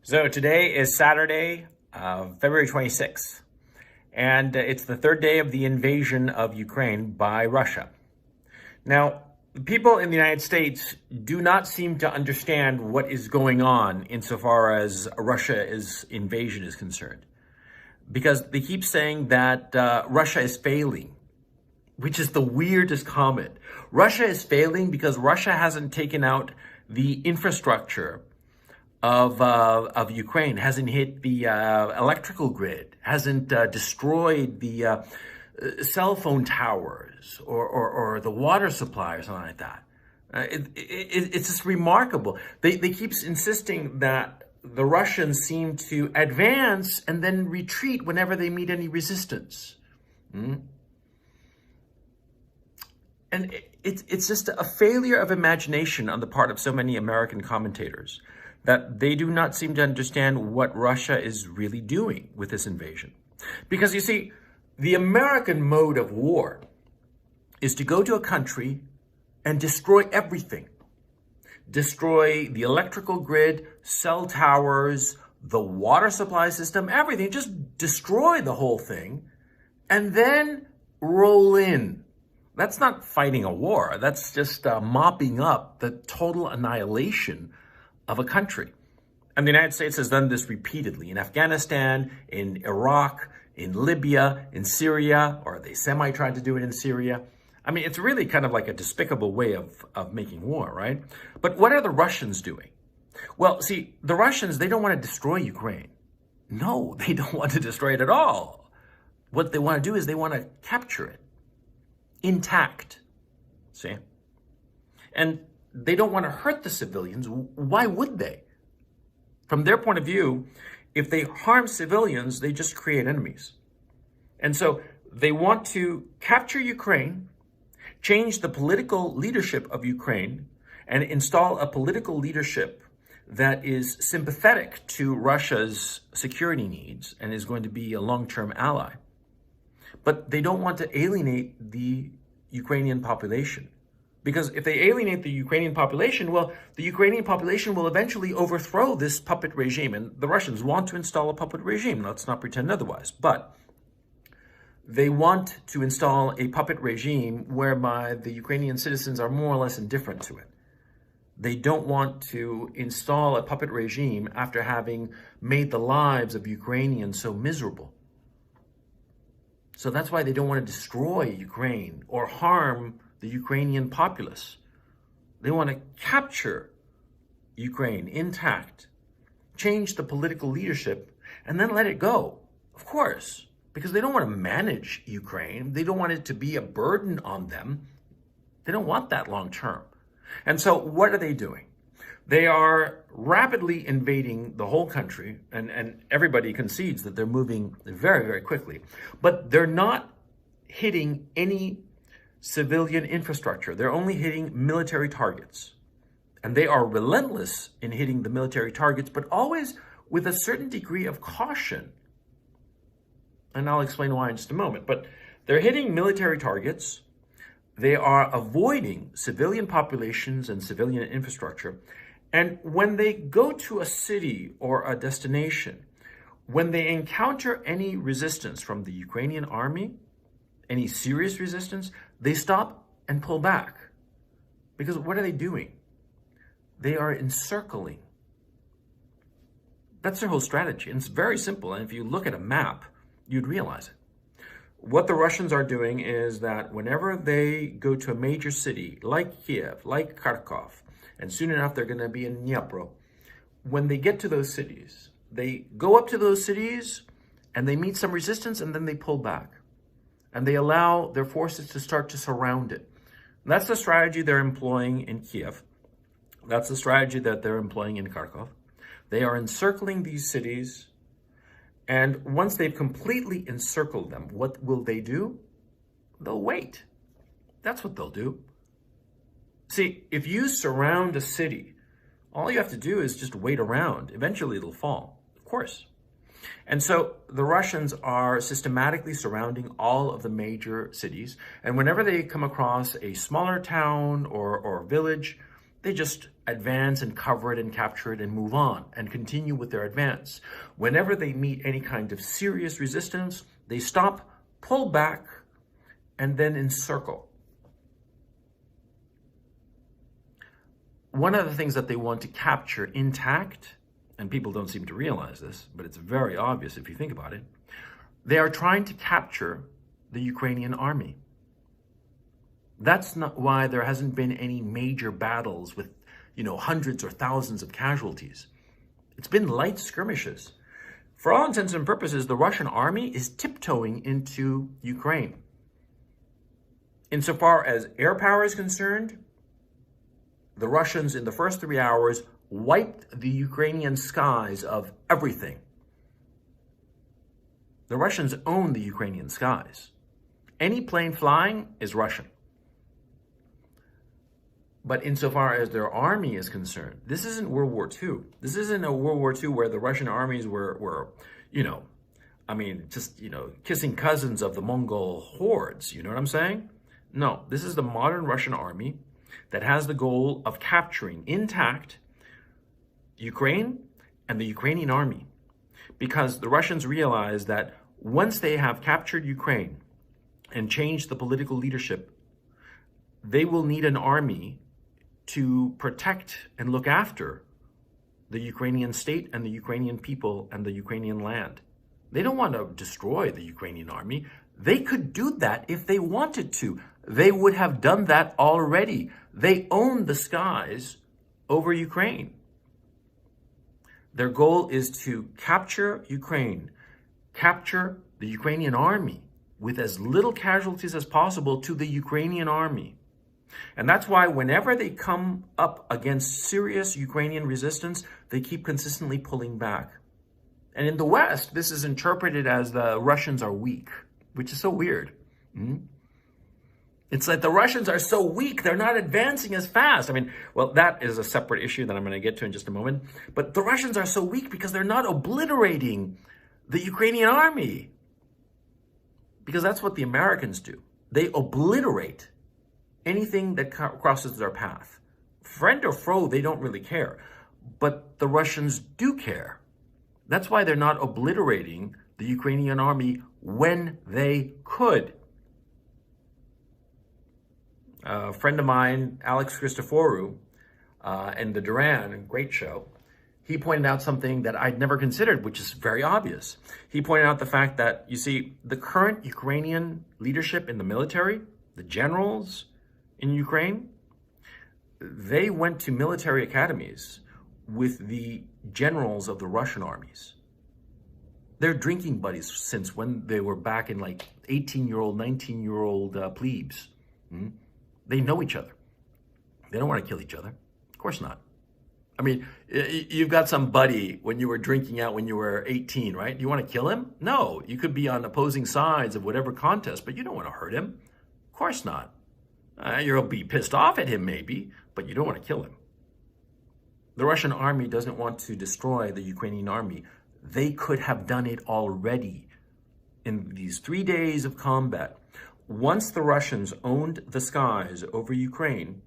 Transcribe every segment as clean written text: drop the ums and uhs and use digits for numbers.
So today is Saturday, February 26th, and it's the third day of the invasion of Ukraine by Russia. Now, the people in the United States do not seem to understand what is going on insofar as Russia's invasion is concerned, because they keep saying that Russia is failing, which is the weirdest comment. Russia is failing because Russia hasn't taken out the infrastructure of Ukraine, hasn't hit the electrical grid, hasn't destroyed the cell phone towers or the water supply or something like that. It's just remarkable. They keep insisting that the Russians seem to advance and then retreat whenever they meet any resistance. And it's just a failure of imagination on the part of so many American commentators that they do not seem to understand what Russia is really doing with this invasion. Because you see, the American mode of war is to go to a country and destroy everything. Destroy the electrical grid, cell towers, the water supply system, everything. Just destroy the whole thing and then roll in. That's not fighting a war. That's just mopping up the total annihilation of a country. And the United States has done this repeatedly in Afghanistan, in Iraq, in Libya, in Syria, or they semi-tried to do it in Syria. I mean, it's really kind of like a despicable way of making war, right? But what are the Russians doing? Well, see, the Russians, they don't want to destroy Ukraine. No, they don't want to destroy it at all. What they want to do is they want to capture it intact, see? And they don't want to hurt the civilians. Why would they? From their point of view, if they harm civilians, they just create enemies. And so they want to capture Ukraine, change the political leadership of Ukraine, and install a political leadership that is sympathetic to Russia's security needs and is going to be a long-term ally. But they don't want to alienate the Ukrainian population. Because if they alienate the Ukrainian population, well, the Ukrainian population will eventually overthrow this puppet regime. And the Russians want to install a puppet regime. Let's not pretend otherwise. But they want to install a puppet regime whereby the Ukrainian citizens are more or less indifferent to it. They don't want to install a puppet regime after having made the lives of Ukrainians so miserable. So that's why they don't want to destroy Ukraine or harm the Ukrainian populace. They want to capture Ukraine intact, change the political leadership, and then let it go. Of course, because they don't want to manage Ukraine. They don't want it to be a burden on them. They don't want that long term. And so what are they doing? They are rapidly invading the whole country, and everybody concedes that they're moving very, very quickly. But they're not hitting any civilian infrastructure. They're only hitting military targets. And they are relentless in hitting the military targets, but always with a certain degree of caution. And I'll explain why in just a moment. But they're hitting military targets. They are avoiding civilian populations and civilian infrastructure. And when they go to a city or a destination, when they encounter any resistance from the Ukrainian army, any serious resistance, they stop and pull back. Because what are they doing? They are encircling. That's their whole strategy. And it's very simple. And if you look at a map, you'd realize it. What the Russians are doing is that whenever they go to a major city, like Kiev, like Kharkov, and soon enough they're going to be in Dnipro, when they get to those cities, they go up to those cities and they meet some resistance and then they pull back. And they allow their forces to start to surround it. That's the strategy they're employing in Kiev. That's the strategy that they're employing in Kharkov. They are encircling these cities. And once they've completely encircled them, what will they do? They'll wait. That's what they'll do. See, if you surround a city, all you have to do is just wait around. Eventually it'll fall, of course. And so the Russians are systematically surrounding all of the major cities. And whenever they come across a smaller town or village, they just advance and cover it and capture it and move on and continue with their advance. Whenever they meet any kind of serious resistance, they stop, pull back, and then encircle. One of the things that they want to capture intact, and people don't seem to realize this, but it's very obvious if you think about it, they are trying to capture the Ukrainian army. That's not why there hasn't been any major battles with, hundreds or thousands of casualties. It's been light skirmishes. For all intents and purposes, the Russian army is tiptoeing into Ukraine. Insofar as air power is concerned, the Russians in the first 3 hours wiped the Ukrainian skies of everything. The Russians own the Ukrainian skies. Any plane flying is Russian. But insofar as their army is concerned, this isn't World War II. This isn't a World War II where the Russian armies were kissing cousins of the Mongol hordes. You know what I'm saying? No, this is the modern Russian army that has the goal of capturing intact Ukraine and the Ukrainian army. Because the Russians realize that once they have captured Ukraine and changed the political leadership, they will need an army to protect and look after the Ukrainian state and the Ukrainian people and the Ukrainian land. They don't want to destroy the Ukrainian army. They could do that if they wanted to. They would have done that already. They own the skies over Ukraine. Their goal is to capture Ukraine, capture the Ukrainian army with as little casualties as possible to the Ukrainian army. And that's why whenever they come up against serious Ukrainian resistance, they keep consistently pulling back. And in the West, this is interpreted as the Russians are weak, which is so weird. It's like the Russians are so weak, they're not advancing as fast. That is a separate issue that I'm going to get to in just a moment. But the Russians are so weak because they're not obliterating the Ukrainian army. Because that's what the Americans do. They obliterate anything that crosses their path. Friend or foe, they don't really care. But the Russians do care. That's why they're not obliterating the Ukrainian army when they could. A friend of mine, Alex Christoforou, and the Duran, a great show, he pointed out something that I'd never considered, which is very obvious. He pointed out the fact that, you see, the current Ukrainian leadership in the military, the generals in Ukraine, they went to military academies with the generals of the Russian armies. They're drinking buddies since when they were back in 18-year-old, 19-year-old plebes. They know each other. They don't want to kill each other. Of course not. You've got some buddy when you were drinking out when you were 18, right? You want to kill him? No, you could be on opposing sides of whatever contest, but you don't want to hurt him. Of course not. You'll be pissed off at him maybe, but you don't want to kill him. The Russian army doesn't want to destroy the Ukrainian army. They could have done it already in these 3 days of combat. Once the Russians owned the skies over Ukraine,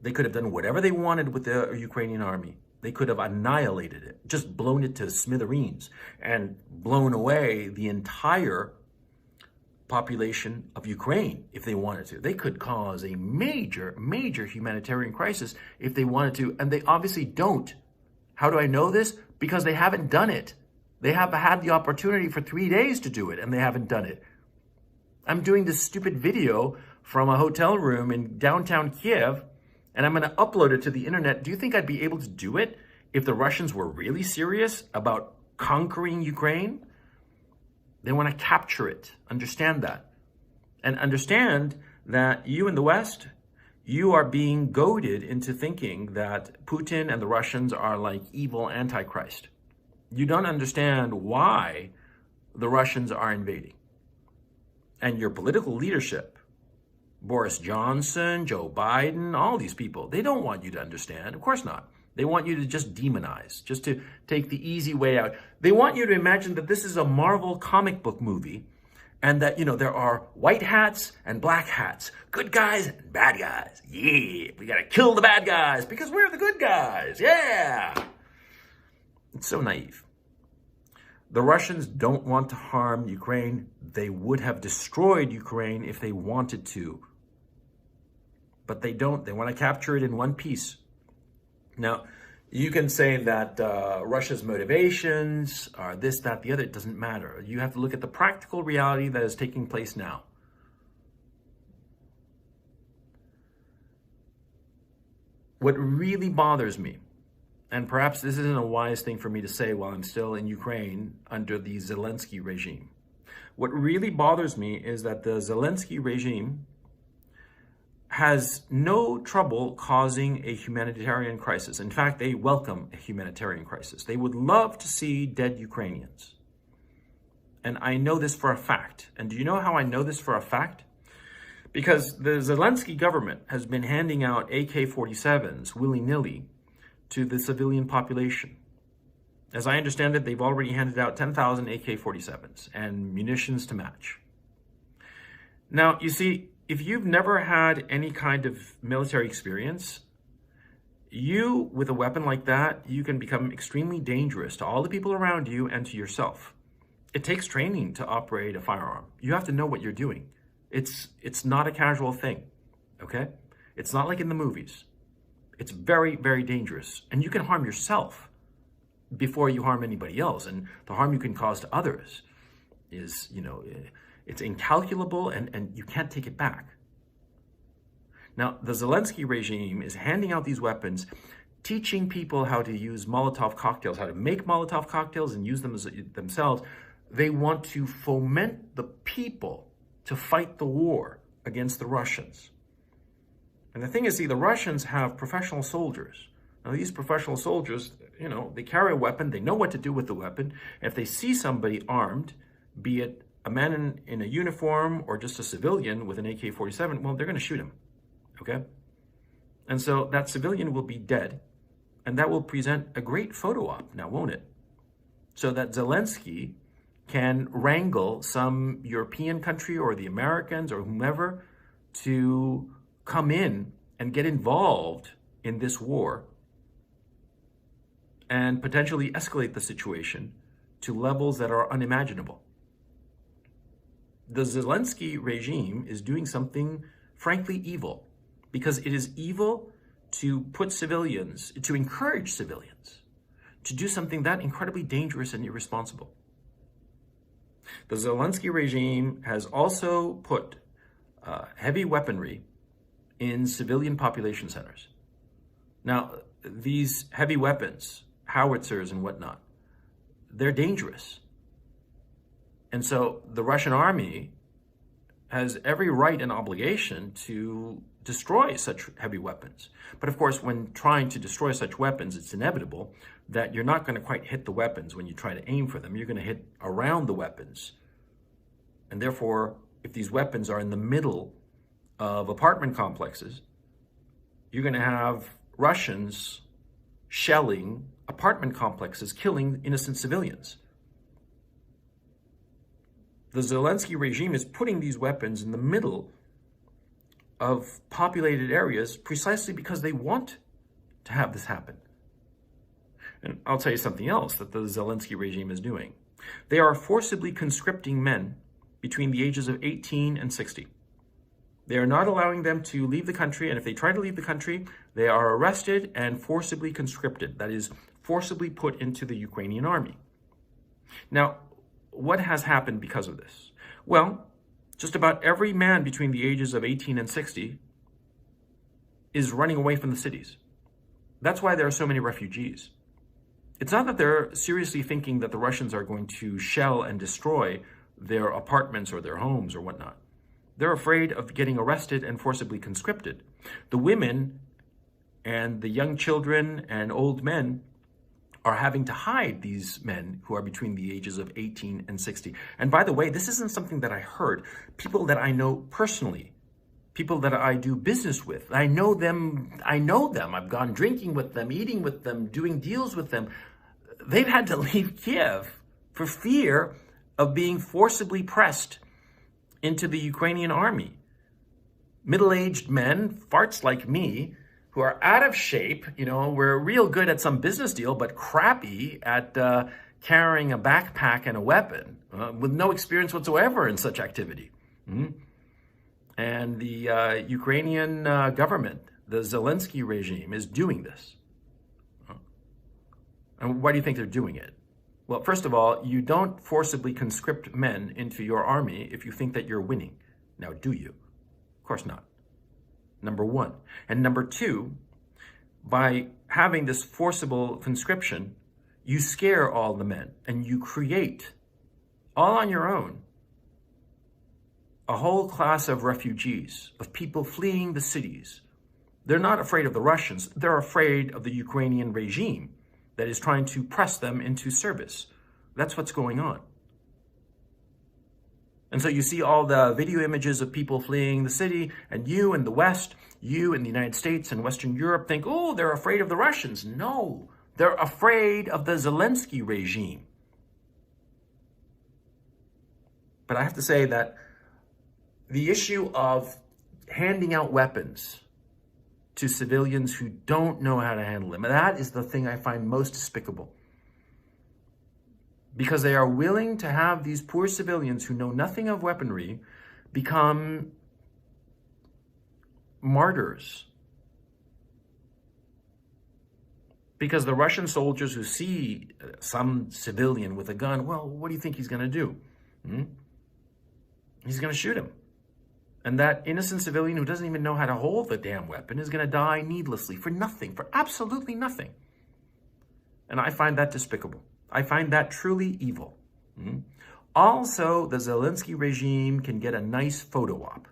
they could have done whatever they wanted with the Ukrainian army. They could have annihilated it, just blown it to smithereens and blown away the entire population of Ukraine if they wanted to. They could cause a major, major humanitarian crisis if they wanted to, and they obviously don't. How do I know this? Because they haven't done it. They have had the opportunity for 3 days to do it, and they haven't done it. I'm doing this stupid video from a hotel room in downtown Kiev, and I'm going to upload it to the internet. Do you think I'd be able to do it if the Russians were really serious about conquering Ukraine? They want to capture it. Understand that. And understand that you in the West, you are being goaded into thinking that Putin and the Russians are like evil Antichrist. You don't understand why the Russians are invading. And your political leadership, Boris Johnson, Joe Biden, all these people, they don't want you to understand. Of course not. They want you to just demonize, just to take the easy way out. They want you to imagine that this is a Marvel comic book movie And that, there are white hats and black hats, good guys and bad guys. Yeah, we gotta kill the bad guys because we're the good guys. Yeah. It's so naive. The Russians don't want to harm Ukraine. They would have destroyed Ukraine if they wanted to. But they don't. They want to capture it in one piece. Now, you can say that Russia's motivations are this, that, the other. It doesn't matter. You have to look at the practical reality that is taking place now. What really bothers me, and perhaps this isn't a wise thing for me to say while I'm still in Ukraine under the Zelensky regime. What really bothers me is that the Zelensky regime has no trouble causing a humanitarian crisis. In fact, they welcome a humanitarian crisis. They would love to see dead Ukrainians. And I know this for a fact. And do you know how I know this for a fact? Because the Zelensky government has been handing out AK-47s willy-nilly to the civilian population. As I understand it, they've already handed out 10,000 AK-47s and munitions to match. Now, you see, if you've never had any kind of military experience, you, with a weapon like that, you can become extremely dangerous to all the people around you and to yourself. It takes training to operate a firearm. You have to know what you're doing. It's not a casual thing, okay? It's not like in the movies. It's very, very dangerous. And you can harm yourself before you harm anybody else. And the harm you can cause to others is, it's incalculable and you can't take it back. Now, the Zelensky regime is handing out these weapons, teaching people how to use Molotov cocktails, how to make Molotov cocktails and use them themselves. They want to foment the people to fight the war against the Russians. And the thing is, see, the Russians have professional soldiers. Now, these professional soldiers, they carry a weapon. They know what to do with the weapon. If they see somebody armed, be it a man in a uniform or just a civilian with an AK-47, well, they're going to shoot him, okay? And so that civilian will be dead, and that will present a great photo op, now won't it? So that Zelensky can wrangle some European country or the Americans or whomever to come in and get involved in this war and potentially escalate the situation to levels that are unimaginable. The Zelensky regime is doing something frankly evil, because it is evil to put civilians, to encourage civilians to do something that incredibly dangerous and irresponsible. The Zelensky regime has also put heavy weaponry in civilian population centers. Now, these heavy weapons, howitzers and whatnot, they're dangerous. And so the Russian army has every right and obligation to destroy such heavy weapons. But of course, when trying to destroy such weapons, it's inevitable that you're not going to quite hit the weapons when you try to aim for them. You're going to hit around the weapons. And therefore, if these weapons are in the middle of apartment complexes, you're going to have Russians shelling apartment complexes, killing innocent civilians. The Zelensky regime is putting these weapons in the middle of populated areas precisely because they want to have this happen. And I'll tell you something else that the Zelensky regime is doing. They are forcibly conscripting men between the ages of 18 and 60. They are not allowing them to leave the country, and if they try to leave the country, they are arrested and forcibly conscripted. That is, forcibly put into the Ukrainian army. Now, what has happened because of this? Well, just about every man between the ages of 18 and 60 is running away from the cities. That's why there are so many refugees. It's not that they're seriously thinking that the Russians are going to shell and destroy their apartments or their homes or whatnot. They're afraid of getting arrested and forcibly conscripted. The women and the young children and old men are having to hide these men who are between the ages of 18 and 60. And by the way, this isn't something that I heard. People that I know personally, people that I do business with, I know them. I've gone drinking with them, eating with them, doing deals with them. They've had to leave Kiev for fear of being forcibly pressed into the Ukrainian army. Middle-aged men, farts like me, who are out of shape, we're real good at some business deal, but crappy at carrying a backpack and a weapon, with no experience whatsoever in such activity. And the Ukrainian government, the Zelensky regime, is doing this. And why do you think they're doing it? Well, first of all, you don't forcibly conscript men into your army if you think that you're winning. Now, do you? Of course not. Number one. And number two, by having this forcible conscription, you scare all the men and you create, all on your own, a whole class of refugees, of people fleeing the cities. They're not afraid of the Russians. They're afraid of the Ukrainian regime that is trying to press them into service. That's what's going on. And so you see all the video images of people fleeing the city, and you in the West, you in the United States and Western Europe think, oh, they're afraid of the Russians. No, they're afraid of the Zelensky regime. But I have to say that the issue of handing out weapons to civilians who don't know how to handle them, that is the thing I find most despicable. Because they are willing to have these poor civilians who know nothing of weaponry become martyrs. Because the Russian soldiers who see some civilian with a gun, well, what do you think he's going to do? He's going to shoot him. And that innocent civilian who doesn't even know how to hold the damn weapon is going to die needlessly for nothing, for absolutely nothing. And I find that despicable. I find that truly evil. Also, the Zelensky regime can get a nice photo op.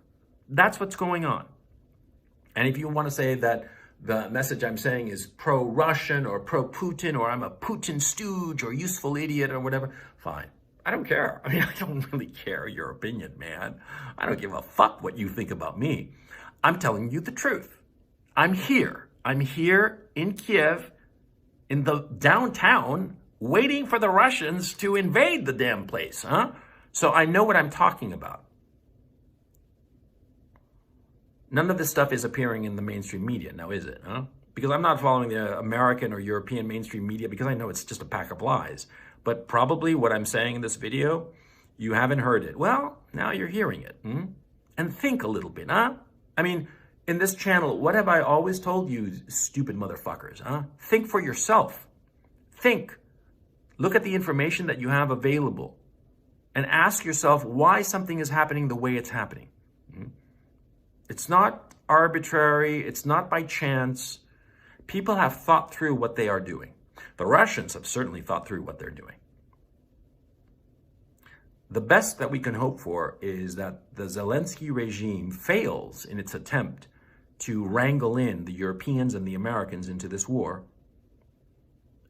That's what's going on. And if you want to say that the message I'm saying is pro-Russian or pro-Putin, or I'm a Putin stooge or useful idiot or whatever, fine. I don't care. I mean, I don't really care your opinion, man. I don't give a fuck what you think about me. I'm telling you the truth. I'm here. I'm here in Kiev, in the downtown, waiting for the Russians to invade the damn place, So I know what I'm talking about. None of this stuff is appearing in the mainstream media now, is it, Because I'm not following the American or European mainstream media because I know it's just a pack of lies. But probably what I'm saying in this video, you haven't heard it. Well, now you're hearing it. And think a little bit, I mean, in this channel, what have I always told you, stupid motherfuckers, Think for yourself. Think. Look at the information that you have available and ask yourself why something is happening the way it's happening. It's not arbitrary. It's not by chance. People have thought through what they are doing. The Russians have certainly thought through what they're doing. The best that we can hope for is that the Zelensky regime fails in its attempt to wrangle in the Europeans and the Americans into this war,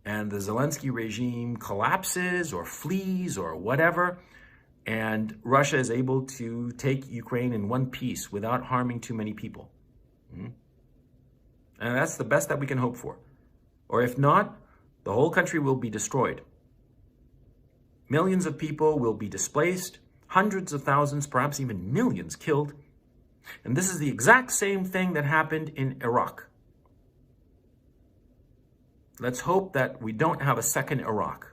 and the Zelensky regime collapses or flees or whatever, and Russia is able to take Ukraine in one piece without harming too many people. And that's the best that we can hope for. Or if not, the whole country will be destroyed. Millions of people will be displaced, hundreds of thousands, perhaps even millions killed. And this is the exact same thing that happened in Iraq. Let's hope that we don't have a second Iraq.